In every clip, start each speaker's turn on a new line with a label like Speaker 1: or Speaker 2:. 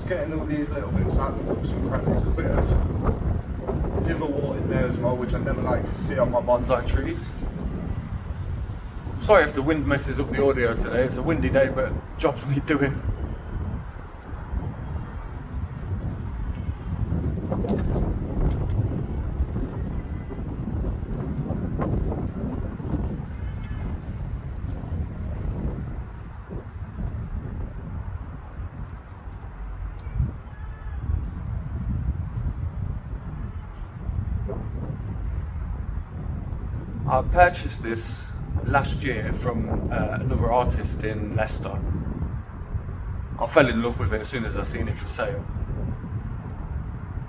Speaker 1: getting all these little bits out of the nooks and crannies. A bit of liverwort in there as well, which I never like to see on my bonsai trees. Sorry if the wind messes up the audio today. It's a windy day, but jobs need doing. I purchased this last year from another artist in Leicester. I fell in love with it as soon as I seen it for sale.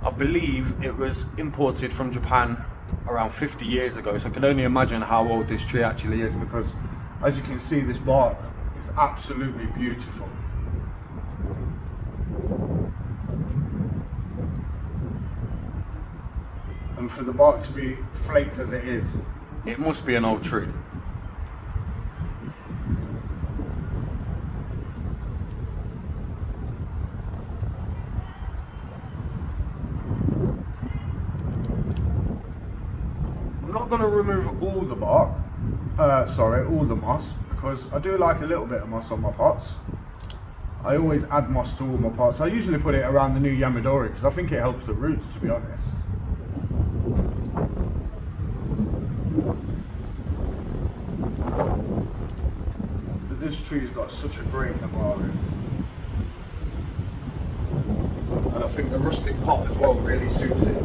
Speaker 1: I believe it was imported from Japan around 50 years ago, so I can only imagine how old this tree actually is, because as you can see, this bark is absolutely beautiful. And for the bark to be flaked as it is, it must be an old tree. I'm not going to remove all the bark, all the moss, because I do like a little bit of moss on my pots. I always add moss to all my pots. I usually put it around the new Yamadori because I think it helps the roots, to be honest. But this tree's got such a great Namaru. And I think the rustic pot as well really suits it.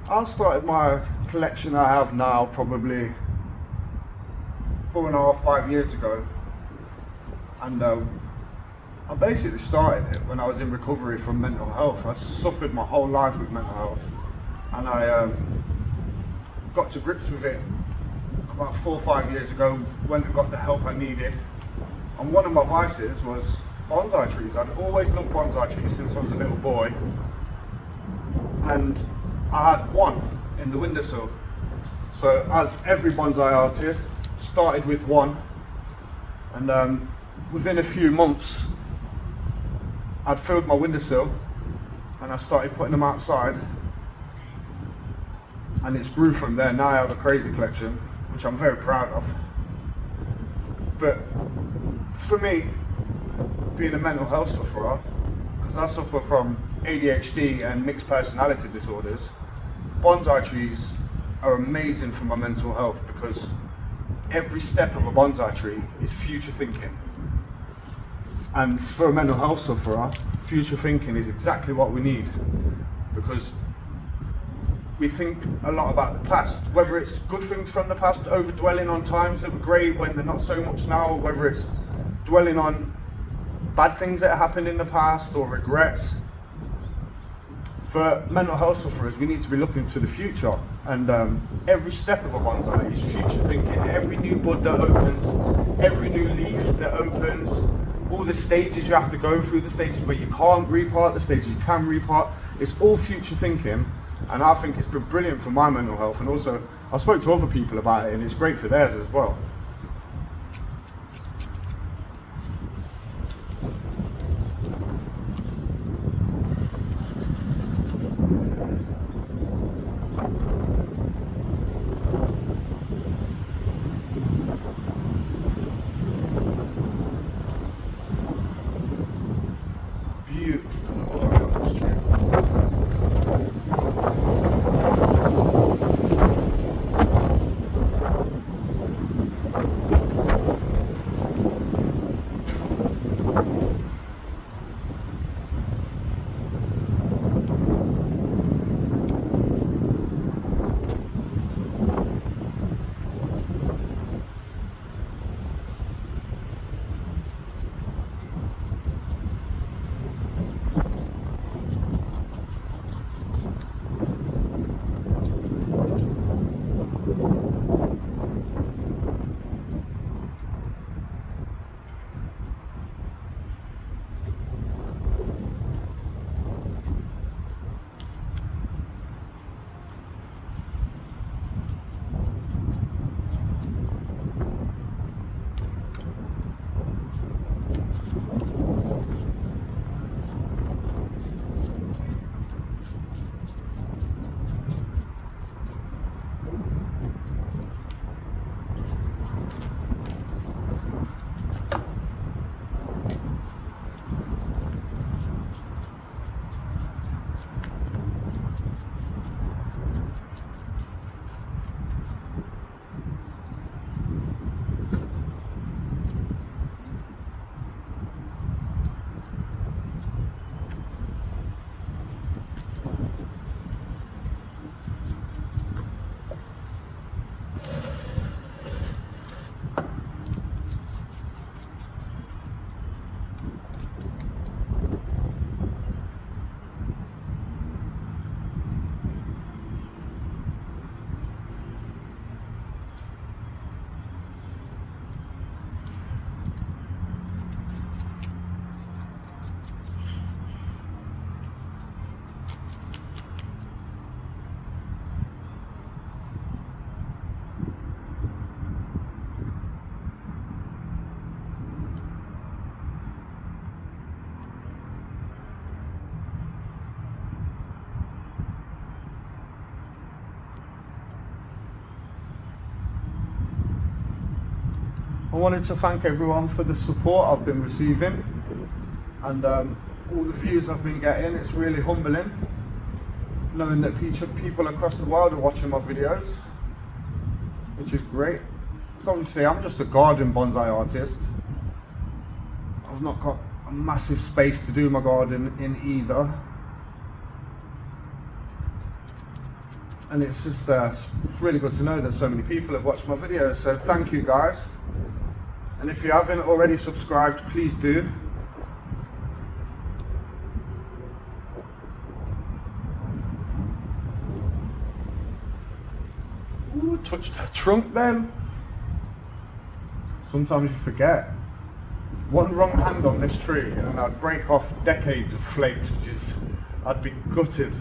Speaker 1: I started my collection I have now probably 4.5, 5 years ago, and I basically started it when I was in recovery from mental health. I suffered my whole life with mental health, and I got to grips with it about 4 or 5 years ago, went and got the help I needed. And one of my vices was bonsai trees. I'd always loved bonsai trees since I was a little boy, and I had one in the windowsill. So as every bonsai artist, started with one, and within a few months I'd filled my windowsill and I started putting them outside, and it's grew from there. Now I have a crazy collection, which I'm very proud of. But for me, being a mental health sufferer, because I suffer from ADHD and mixed personality disorders, bonsai trees are amazing for my mental health, because every step of a bonsai tree is future thinking. And for a mental health sufferer, future thinking is exactly what we need, because we think a lot about the past, whether it's good things from the past, over dwelling on times that were great when they're not so much now, or whether it's dwelling on bad things that happened in the past or regrets. For mental health sufferers, we need to be looking to the future, and every step of a bonsai is future thinking. Every new bud that opens, every new leaf that opens, all the stages you have to go through, the stages where you can't repart, the stages you can repart, it's all future thinking. And I think it's been brilliant for my mental health, and also I spoke to other people about it, and it's great for theirs as well. I wanted to thank everyone for the support I've been receiving and all the views I've been getting. It's really humbling knowing that people across the world are watching my videos, which is great. So obviously I'm just a garden bonsai artist. I've not got a massive space to do my garden in either. And it's just, it's really good to know that so many people have watched my videos. So thank you guys. And if you haven't already subscribed, please do. Ooh, touched the trunk then. Sometimes you forget. One wrong hand on this tree and I'd break off decades of flakes, which is, I'd be gutted.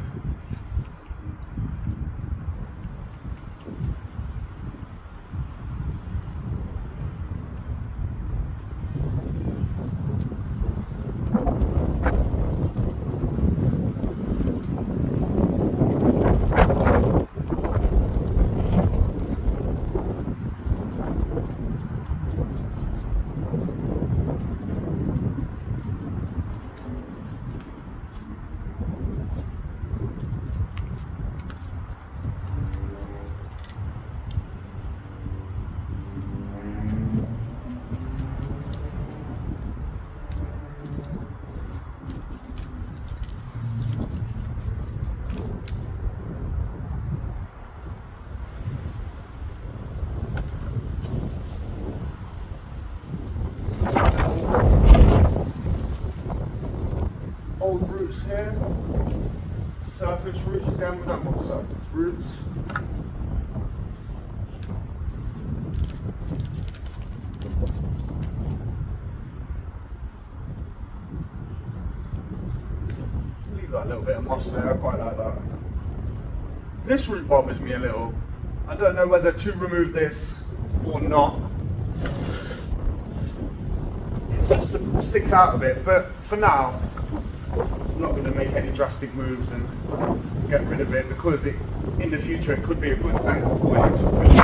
Speaker 1: Old roots here, surface roots again, we don't want surface roots. Leave that little bit of moss there, I quite like that. This root bothers me a little. I don't know whether to remove this or not. It just sticks out a bit, but for now, I'm not going to make any drastic moves and get rid of it because in the future it could be a good anchor point to push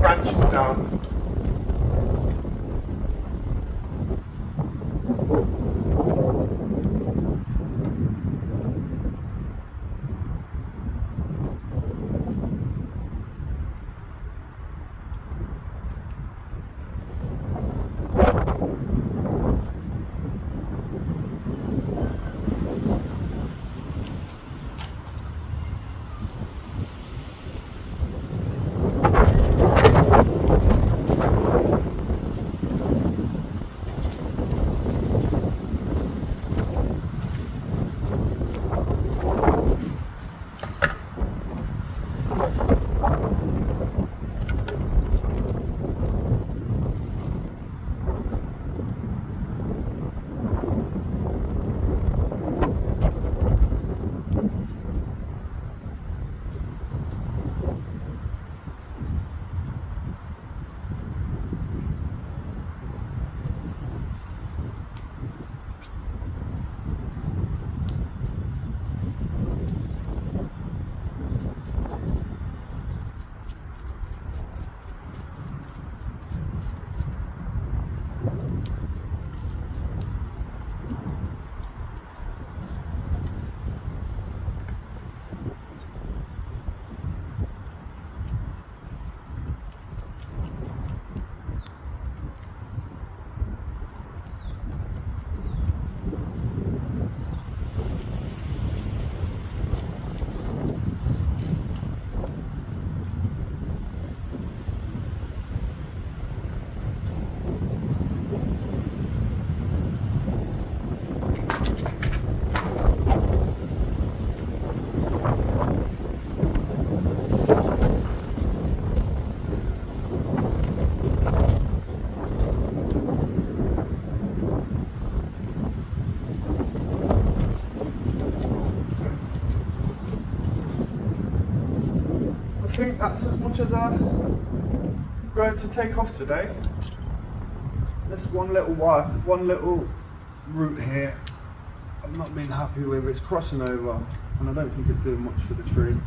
Speaker 1: branches down. think that's as much as I'm going to take off today. There's one little root here I've not been happy with. It's crossing over and I don't think it's doing much for the tree.